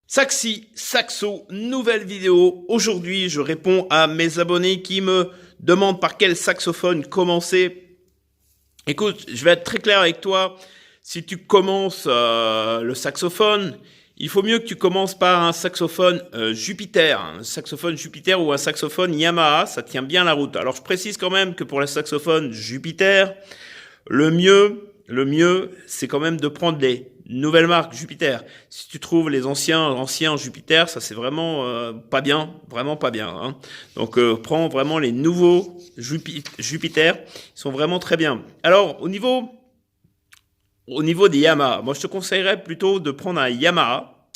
Saxi, Saxo, nouvelle vidéo. Aujourd'hui, je réponds à mes abonnés qui me demandent par quel saxophone commencer. Écoute, je vais être très clair avec toi. Si tu commences le saxophone, il faut mieux que tu commences par un saxophone Jupiter. Un saxophone Jupiter ou un saxophone Yamaha, ça tient bien la route. Alors, je précise quand même que pour le saxophone Jupiter, le mieux, c'est quand même de prendre les nouvelles marques Jupiter. Si tu trouves les anciens Jupiter, ça c'est vraiment pas bien, vraiment pas bien. Hein. Donc prends vraiment les nouveaux Jupiter, ils sont vraiment très bien. Alors au niveau des Yamaha, moi je te conseillerais plutôt de prendre un Yamaha,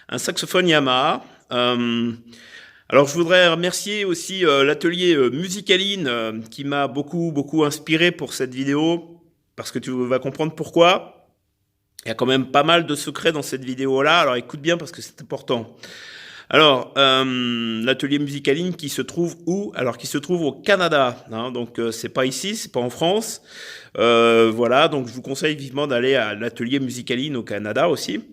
un saxophone Yamaha. Alors je voudrais remercier aussi l'atelier Musicaline qui m'a beaucoup inspiré pour cette vidéo. Parce que tu vas comprendre pourquoi. Il y a quand même pas mal de secrets dans cette vidéo-là. Alors écoute bien parce que c'est important. Alors, l'atelier Musicaline qui se trouve où? Alors qui se trouve au Canada. Hein, donc c'est pas ici, c'est pas en France. Voilà, donc je vous conseille vivement d'aller à l'atelier Musicaline au Canada aussi.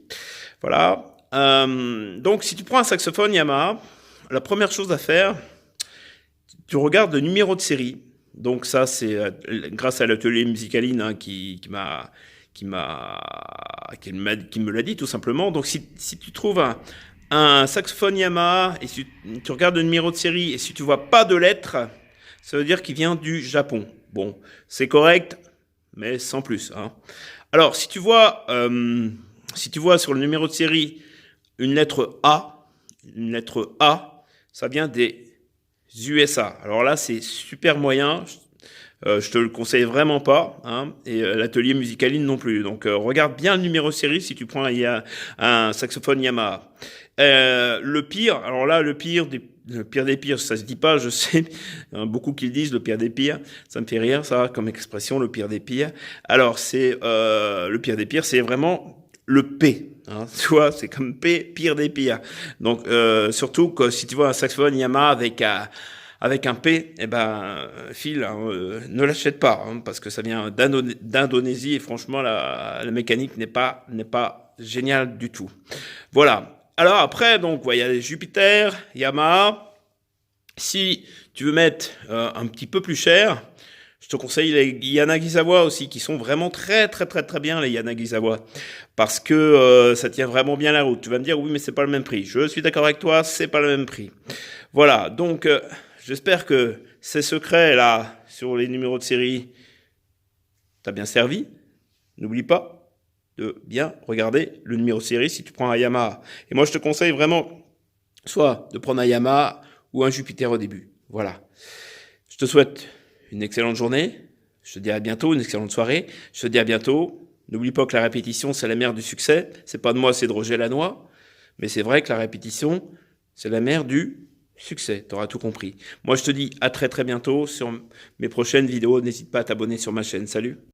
Voilà. Donc si tu prends un saxophone Yamaha, la première chose à faire, tu regardes le numéro de série. Donc ça, c'est grâce à l'atelier Musicaline hein, qui me l'a dit tout simplement. Donc si tu trouves un saxophone Yamaha et si tu regardes le numéro de série et si tu vois pas de lettres, ça veut dire qu'il vient du Japon. Bon, c'est correct, mais sans plus. Hein. Alors si tu vois sur le numéro de série une lettre A, ça vient des USA. Alors là, c'est super moyen. Je te le conseille vraiment pas. Hein, et l'atelier Musicaline non plus. Donc, regarde bien le numéro série si tu prends un saxophone Yamaha. Le pire, alors là, le pire des pires, ça se dit pas, je sais. Il y en a beaucoup qui le disent, le pire des pires. Ça me fait rire, ça, comme expression, le pire des pires. Alors, le pire des pires, c'est vraiment le P. Hein, tu vois, c'est comme P, pire des pires. Donc, surtout que si tu vois un saxophone Yamaha avec un P, eh ben, Phil, ne l'achète pas, hein, parce que ça vient d'Indonésie et franchement, la mécanique n'est pas géniale du tout. Voilà. Alors après, donc, il y a les Jupiter, Yamaha. Si tu veux mettre un petit peu plus cher, je te conseille les Yanagisawa aussi, qui sont vraiment très bien, les Yanagisawa. Parce que ça tient vraiment bien la route. Tu vas me dire, oui, mais c'est pas le même prix. Je suis d'accord avec toi, c'est pas le même prix. Voilà, donc j'espère que ces secrets-là, sur les numéros de série, t'as bien servi. N'oublie pas de bien regarder le numéro de série si tu prends un Yamaha. Et moi, je te conseille vraiment soit de prendre un Yamaha ou un Jupiter au début. Voilà. Je te souhaite une excellente journée. Je te dis à bientôt, une excellente soirée. Je te dis à bientôt. N'oublie pas que la répétition, c'est la mère du succès. C'est pas de moi, c'est de Roger Lannoy. Mais c'est vrai que la répétition, c'est la mère du succès. Tu auras tout compris. Moi, je te dis à très bientôt sur mes prochaines vidéos. N'hésite pas à t'abonner sur ma chaîne. Salut!